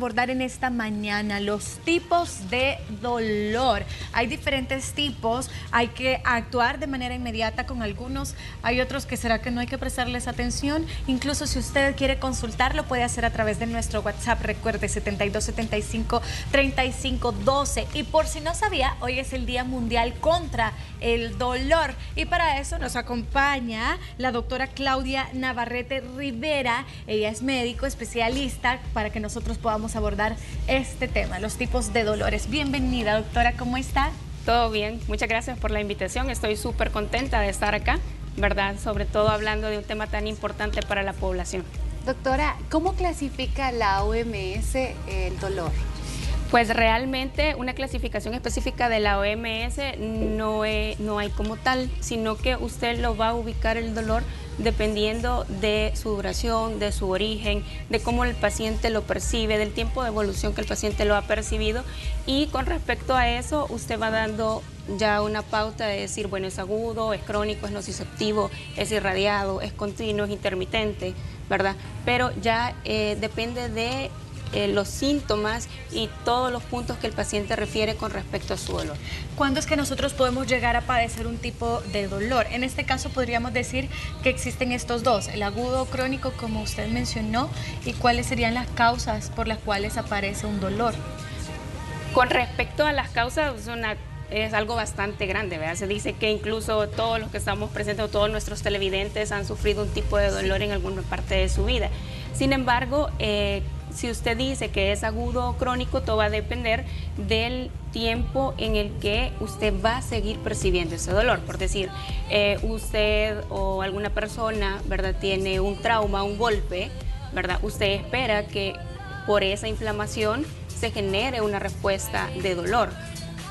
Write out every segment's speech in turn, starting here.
abordar en esta mañana, los tipos de dolor. Hay diferentes tipos, hay que actuar de manera inmediata con algunos, hay otros que será que no hay que prestarles atención. Incluso si usted quiere consultar, lo puede hacer a través de nuestro WhatsApp, recuerde 7275-3512. Y por si no sabía, hoy es el Día Mundial contra el Dolor. Y para eso nos acompaña la doctora Claudia Navarrete Rivera. Ella es médico especialista para que nosotros podamos abordar este tema, los tipos de dolores. Bienvenida, doctora, ¿cómo está? Todo bien, muchas gracias por la invitación. Estoy súper contenta de estar acá, ¿verdad? Sobre todo hablando de un tema tan importante para la población. Doctora, ¿cómo clasifica la OMS el dolor? Pues realmente una clasificación específica de la OMS no hay como tal, sino que usted lo va a ubicar el dolor dependiendo de su duración, de su origen, de cómo el paciente lo percibe, del tiempo de evolución que el paciente lo ha percibido, y con respecto a eso usted va dando ya una pauta de decir, bueno, es agudo, es crónico, es nociceptivo, es irradiado, es continuo, es intermitente, ¿verdad? Pero ya depende de los síntomas y todos los puntos que el paciente refiere con respecto a su dolor. ¿Cuándo es que nosotros podemos llegar a padecer un tipo de dolor? En este caso podríamos decir que existen estos dos, el agudo o crónico, como usted mencionó, y cuáles serían las causas por las cuales aparece un dolor. Con respecto a las causas, es algo bastante grande, ¿verdad? Se dice que incluso todos los que estamos presentes, o todos nuestros televidentes han sufrido un tipo de dolor en alguna parte de su vida. Sin embargo, si usted dice que es agudo o crónico, todo va a depender del tiempo en el que usted va a seguir percibiendo ese dolor. Por decir, usted o alguna persona, ¿verdad?, tiene un trauma, un golpe, ¿verdad? Usted espera que por esa inflamación se genere una respuesta de dolor.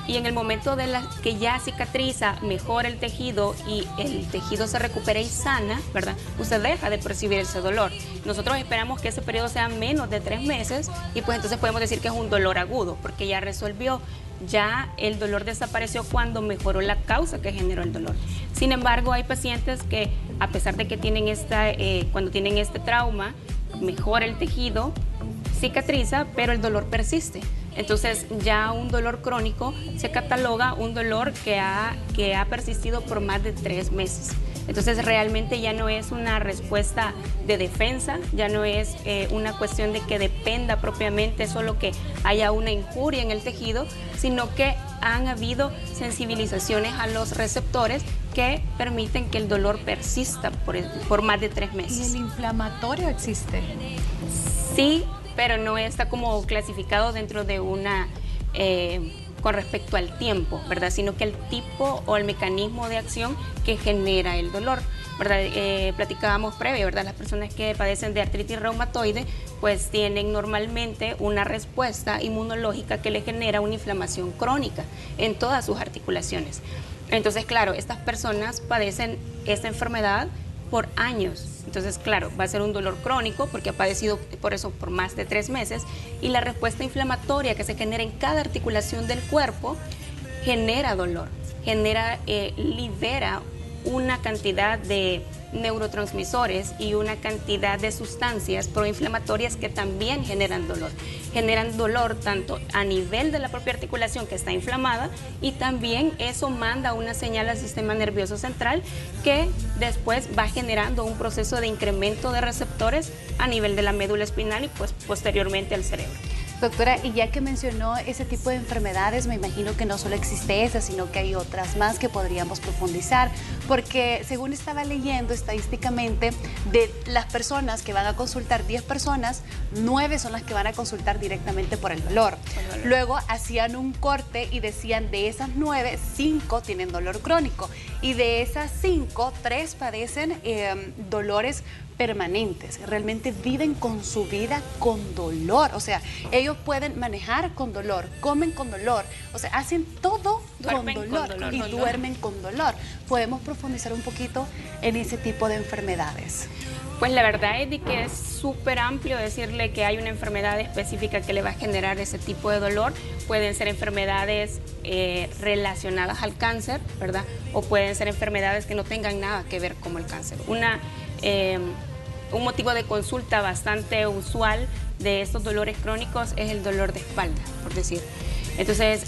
Y en el momento de que ya cicatriza, mejora el tejido y el tejido se recupera y sana, ¿verdad?, usted deja de percibir ese dolor. Nosotros esperamos que ese periodo sea menos de 3 meses y pues entonces podemos decir que es un dolor agudo porque ya resolvió, ya el dolor desapareció cuando mejoró la causa que generó el dolor. Sin embargo, hay pacientes que a pesar de que tienen cuando tienen este trauma, mejora el tejido, cicatriza, pero el dolor persiste. Entonces ya un dolor crónico se cataloga un dolor que ha persistido por más de 3 meses. Entonces realmente ya no es una respuesta de defensa, ya no es una cuestión de que dependa propiamente solo que haya una injuria en el tejido, sino que han habido sensibilizaciones a los receptores que permiten que el dolor persista por más de 3 meses. ¿Y el inflamatorio existe? Sí, pero no está como clasificado dentro de con respecto al tiempo, ¿verdad? Sino que el tipo o el mecanismo de acción que genera el dolor, ¿verdad? Platicábamos previo, ¿verdad? Las personas que padecen de artritis reumatoide, pues tienen normalmente una respuesta inmunológica que le genera una inflamación crónica en todas sus articulaciones. Entonces, claro, estas personas padecen esta enfermedad por años. Entonces, claro, va a ser un dolor crónico porque ha padecido por eso por más de 3 meses, y la respuesta inflamatoria que se genera en cada articulación del cuerpo genera dolor, libera una cantidad de neurotransmisores y una cantidad de sustancias proinflamatorias que también generan dolor. Generan dolor tanto a nivel de la propia articulación que está inflamada, y también eso manda una señal al sistema nervioso central que después va generando un proceso de incremento de receptores a nivel de la médula espinal y pues posteriormente al cerebro. Doctora, y ya que mencionó ese tipo de enfermedades, me imagino que no solo existe esa, sino que hay otras más que podríamos profundizar, porque según estaba leyendo estadísticamente, de las personas que van a consultar, 10 personas, 9 son las que van a consultar directamente por el dolor. Luego hacían un corte y decían, de esas 9, 5 tienen dolor crónico, y de esas 5, 3 padecen dolores permanentes, realmente viven con su vida con dolor, o sea, ellos pueden manejar con dolor, comen con dolor, o sea, hacen todo con dolor y duermen con dolor. ¿Podemos profundizar un poquito en ese tipo de enfermedades? Pues la verdad es de que es súper amplio decirle que hay una enfermedad específica que le va a generar ese tipo de dolor. Pueden ser enfermedades relacionadas al cáncer, ¿verdad? O pueden ser enfermedades que no tengan nada que ver con el cáncer. Un motivo de consulta bastante usual de estos dolores crónicos es el dolor de espalda, por decir. Entonces,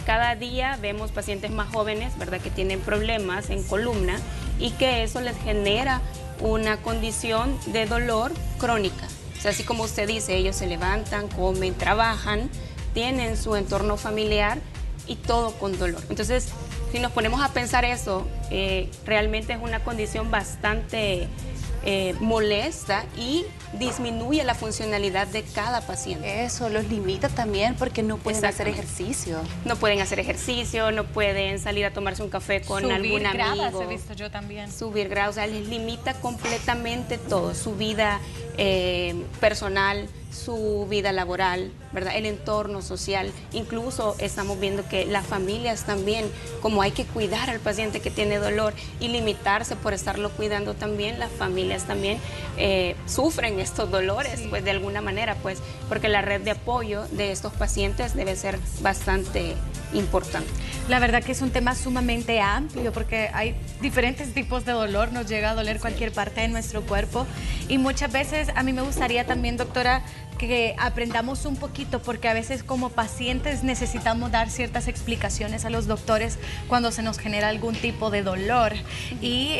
cada día vemos pacientes más jóvenes, ¿verdad?, que tienen problemas en columna y que eso les genera una condición de dolor crónica. O sea, así como usted dice, ellos se levantan, comen, trabajan, tienen su entorno familiar y todo con dolor. Entonces, si nos ponemos a pensar eso, realmente es una condición bastante molesta y disminuye la funcionalidad de cada paciente. Eso los limita también porque no pueden hacer ejercicio. No pueden hacer ejercicio, no pueden salir a tomarse un café con algún amigo. Subir gradas, he visto yo también. Subir gradas, o sea, les limita completamente todo, su vida personal, su vida laboral, ¿verdad?, el entorno social. Incluso estamos viendo que las familias también, como hay que cuidar al paciente que tiene dolor y limitarse por estarlo cuidando también, las familias también sufren estos dolores, sí, pues de alguna manera, pues porque la red de apoyo de estos pacientes debe ser bastante importante. La verdad que es un tema sumamente amplio porque hay diferentes tipos de dolor, nos llega a doler cualquier parte de nuestro cuerpo y muchas veces a mí me gustaría también, doctora, que aprendamos un poquito porque a veces como pacientes necesitamos dar ciertas explicaciones a los doctores cuando se nos genera algún tipo de dolor y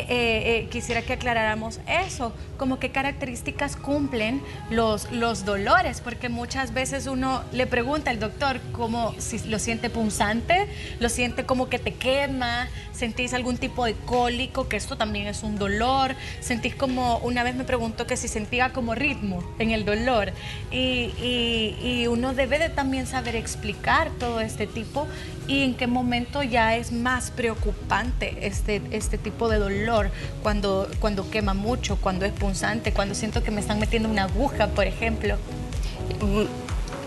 quisiera que aclaráramos eso, como qué características cumplen los dolores, porque muchas veces uno le pregunta al doctor como si lo siente punzante, lo siente como que te quema, sentís algún tipo de cólico, que esto también es un dolor, sentís como, una vez me preguntó que si sentía como ritmo en el dolor y uno debe de también saber explicar todo este tipo y en qué momento ya es más preocupante este tipo de dolor, cuando quema mucho, cuando es punzante, cuando siento que me están metiendo una aguja, por ejemplo.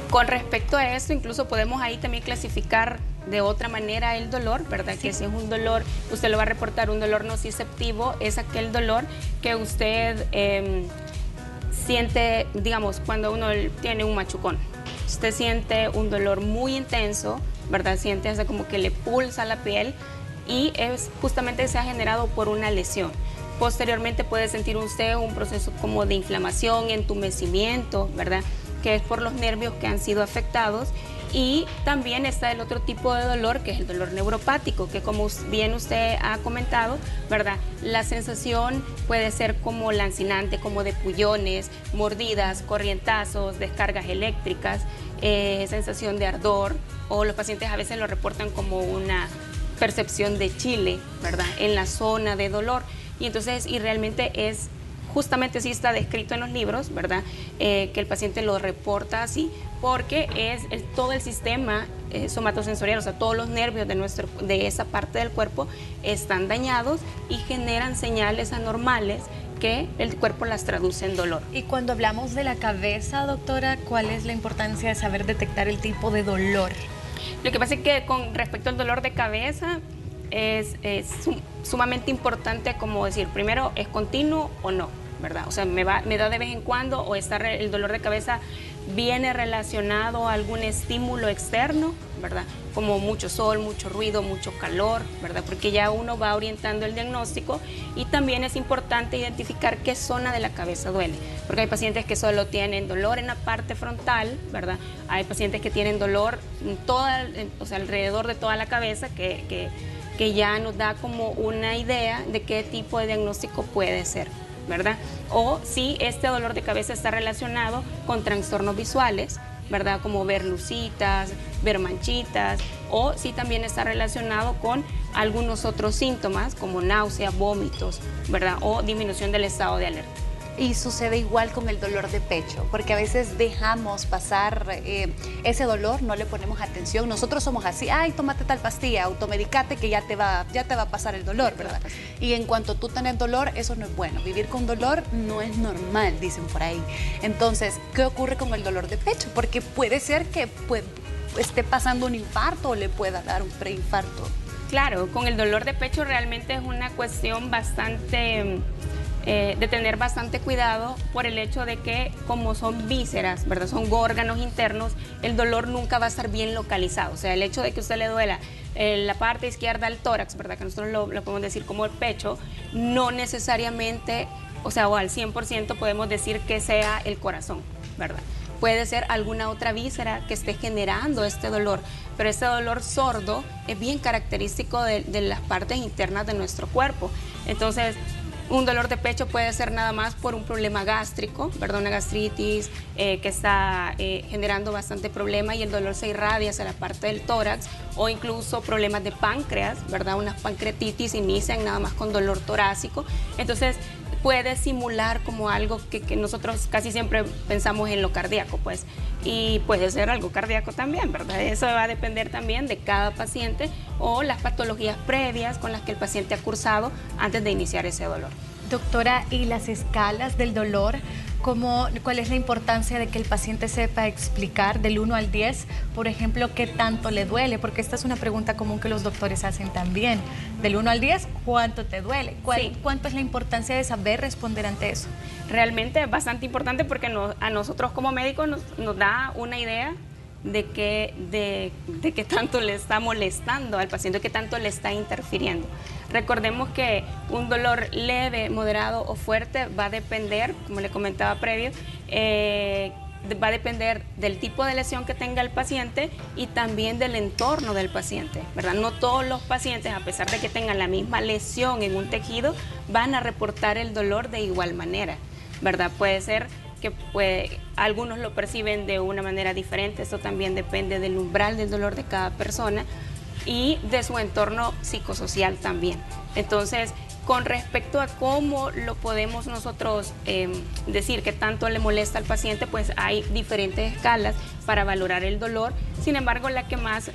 Con respecto a esto, incluso podemos ahí también clasificar de otra manera el dolor, ¿verdad? Sí. Que si es un dolor, usted lo va a reportar, un dolor nociceptivo, es aquel dolor que usted siente, digamos, cuando uno tiene un machucón. Usted siente un dolor muy intenso, ¿verdad? Siente hasta como que le pulsa la piel y justamente se ha generado por una lesión. Posteriormente puede sentir usted un proceso como de inflamación, entumecimiento, ¿verdad?, que es por los nervios que han sido afectados. Y también está el otro tipo de dolor, que es el dolor neuropático, que como bien usted ha comentado, ¿verdad?, la sensación puede ser como lancinante, como de pullones, mordidas, corrientazos, descargas eléctricas, sensación de ardor, o los pacientes a veces lo reportan como una percepción de chile, ¿verdad?, en la zona de dolor. Y entonces, y realmente es justamente sí está descrito en los libros, ¿verdad?, que el paciente lo reporta así, porque es todo el sistema somatosensorial, o sea, todos los nervios de esa parte del cuerpo están dañados y generan señales anormales que el cuerpo las traduce en dolor. Y cuando hablamos de la cabeza, doctora, ¿cuál es la importancia de saber detectar el tipo de dolor? Lo que pasa es que con respecto al dolor de cabeza, es sumamente importante como decir, primero, ¿es continuo o no?, ¿verdad? O sea, me da de vez en cuando, o el dolor de cabeza viene relacionado a algún estímulo externo, ¿verdad?, como mucho sol, mucho ruido, mucho calor, ¿verdad?, porque ya uno va orientando el diagnóstico. Y también es importante identificar qué zona de la cabeza duele, porque hay pacientes que solo tienen dolor en la parte frontal, ¿verdad?, hay pacientes que tienen dolor o sea, alrededor de toda la cabeza, que ya nos da como una idea de qué tipo de diagnóstico puede ser, ¿verdad? O si este dolor de cabeza está relacionado con trastornos visuales, ¿verdad?, como ver lucitas, ver manchitas, o si también está relacionado con algunos otros síntomas como náusea, vómitos, ¿verdad?, o disminución del estado de alerta. Y sucede igual con el dolor de pecho, porque a veces dejamos pasar ese dolor, no le ponemos atención. Nosotros somos así, ay, tómate tal pastilla, automedicate que ya te va a pasar el dolor, ¿verdad? Y en cuanto tú tenés dolor, eso no es bueno. Vivir con dolor no es normal, dicen por ahí. Entonces, ¿qué ocurre con el dolor de pecho? Porque puede ser que esté pasando un infarto o le pueda dar un preinfarto. Claro, con el dolor de pecho realmente es una cuestión bastante de tener bastante cuidado por el hecho de que como son vísceras, ¿verdad?, son órganos internos, el dolor nunca va a estar bien localizado. O sea, el hecho de que a usted le duela la parte izquierda del tórax, ¿verdad?, que nosotros lo podemos decir como el pecho, no necesariamente, o sea, o al 100% podemos decir que sea el corazón, ¿verdad? puede ser alguna otra víscera que esté generando este dolor, pero este dolor sordo es bien característico de las partes internas de nuestro cuerpo. Entonces, un dolor de pecho puede ser nada más por un problema gástrico, ¿verdad? Una gastritis que está generando bastante problema y el dolor se irradia hacia la parte del tórax, o incluso problemas de páncreas, ¿verdad? Unas pancreatitis inician nada más con dolor torácico. Entonces, puede simular como algo que nosotros casi siempre pensamos en lo cardíaco, pues, y puede ser algo cardíaco también, ¿verdad? Eso va a depender también de cada paciente o las patologías previas con las que el paciente ha cursado antes de iniciar ese dolor. Doctora, ¿y las escalas del dolor? ¿Cuál es la importancia de que el paciente sepa explicar del 1 al 10, por ejemplo, qué tanto le duele? Porque esta es una pregunta común que los doctores hacen también. Del 1 al 10, ¿cuánto te duele? ¿Cuánto es la importancia de saber responder ante eso? Realmente es bastante importante porque a nosotros como médicos nos da una idea de qué tanto le está molestando al paciente, qué tanto le está interfiriendo. Recordemos que un dolor leve, moderado o fuerte va a depender, como le comentaba previo, va a depender del tipo de lesión que tenga el paciente y también del entorno del paciente, ¿verdad? No todos los pacientes, a pesar de que tengan la misma lesión en un tejido, van a reportar el dolor de igual manera, ¿verdad? Puede ser que algunos lo perciben de una manera diferente. Esto también depende del umbral del dolor de cada persona y de su entorno psicosocial también. Entonces, con respecto a cómo lo podemos nosotros decir que tanto le molesta al paciente, pues hay diferentes escalas para valorar el dolor. Sin embargo, la que más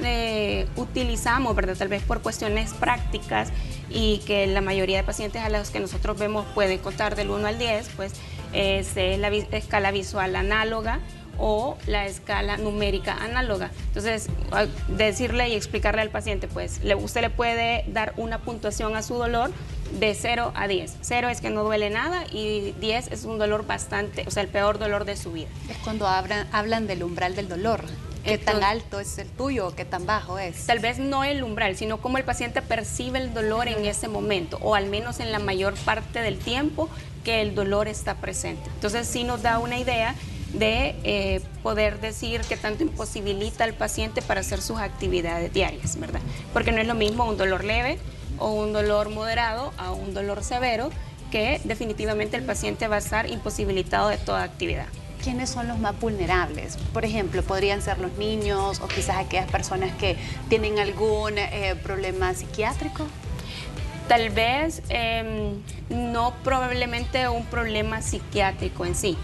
utilizamos, ¿verdad? Tal vez por cuestiones prácticas y que la mayoría de pacientes a los que nosotros vemos pueden contar del 1 al 10, pues es la escala visual análoga o la escala numérica análoga. Entonces, decirle y explicarle al paciente, pues usted le puede dar una puntuación a su dolor de 0 a 10. 0 es que no duele nada y 10 es un dolor bastante, o sea, el peor dolor de su vida. Es cuando hablan del umbral del dolor. ¿Qué tan alto es el tuyo o qué tan bajo es? Tal vez no el umbral, sino cómo el paciente percibe el dolor en ese momento, o al menos en la mayor parte del tiempo que el dolor está presente. Entonces sí nos da una idea de poder decir qué tanto imposibilita al paciente para hacer sus actividades diarias, ¿verdad? Porque no es lo mismo un dolor leve o un dolor moderado a un dolor severo, que definitivamente el paciente va a estar imposibilitado de toda actividad. ¿Quiénes son los más vulnerables? Por ejemplo, podrían ser los niños o quizás aquellas personas que tienen algún problema psiquiátrico. Tal vez no probablemente un problema psiquiátrico en sí,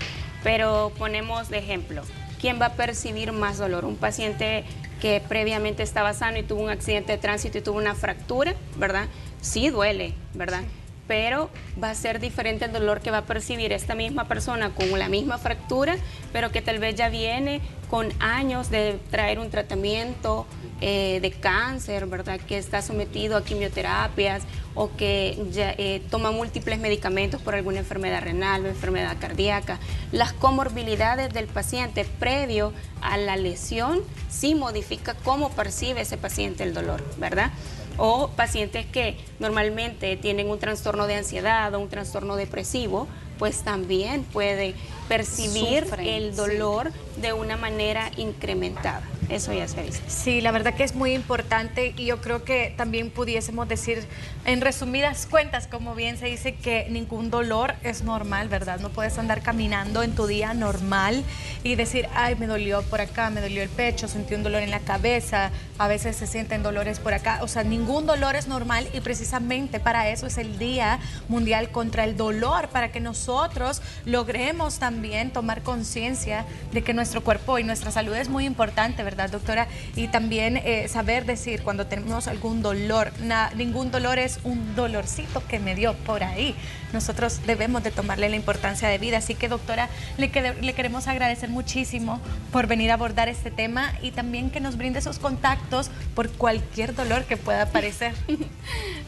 pero ponemos de ejemplo, ¿quién va a percibir más dolor? Un paciente que previamente estaba sano y tuvo un accidente de tránsito y tuvo una fractura, ¿verdad? Sí duele, ¿verdad? Pero va a ser diferente el dolor que va a percibir esta misma persona con la misma fractura, pero que tal vez ya viene con años de traer un tratamiento de cáncer, ¿verdad? Que está sometido a quimioterapias o que ya, toma múltiples medicamentos por alguna enfermedad renal o enfermedad cardíaca. Las comorbilidades del paciente previo a la lesión sí modifica cómo percibe ese paciente el dolor, ¿verdad? O pacientes que normalmente tienen un trastorno de ansiedad o un trastorno depresivo, pues también puede percibir el dolor de una manera incrementada. Eso ya se dice. Sí, la verdad que es muy importante y yo creo que también pudiésemos decir, en resumidas cuentas, como bien se dice, que ningún dolor es normal, ¿verdad? No puedes andar caminando en tu día normal y decir, ay, me dolió por acá, me dolió el pecho, sentí un dolor en la cabeza, a veces se sienten dolores por acá. O sea, ningún dolor es normal y precisamente para eso es el Día Mundial contra el Dolor, para que nosotros logremos también tomar conciencia de que nuestro cuerpo y nuestra salud es muy importante, ¿verdad, doctora? Y también saber decir cuando tenemos algún dolor, ningún dolor es un dolorcito que me dio por ahí. Nosotros debemos de tomarle la importancia de vida. Así que, doctora, le queremos agradecer muchísimo por venir a abordar este tema y también que nos brinde sus contactos por cualquier dolor que pueda aparecer.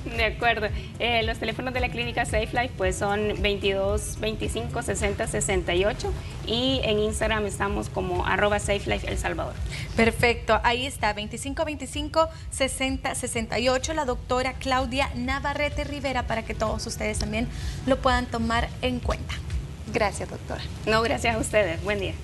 De acuerdo. Los teléfonos de la clínica Safe Life pues son 22 25 60 68 y en Instagram estamos como @SafeLife El Salvador. Perfecto, ahí está, 25 25 60 68, la doctora Claudia Navarrete Rivera, para que todos ustedes también lo puedan tomar en cuenta. Gracias, doctora. No, gracias a ustedes. Buen día.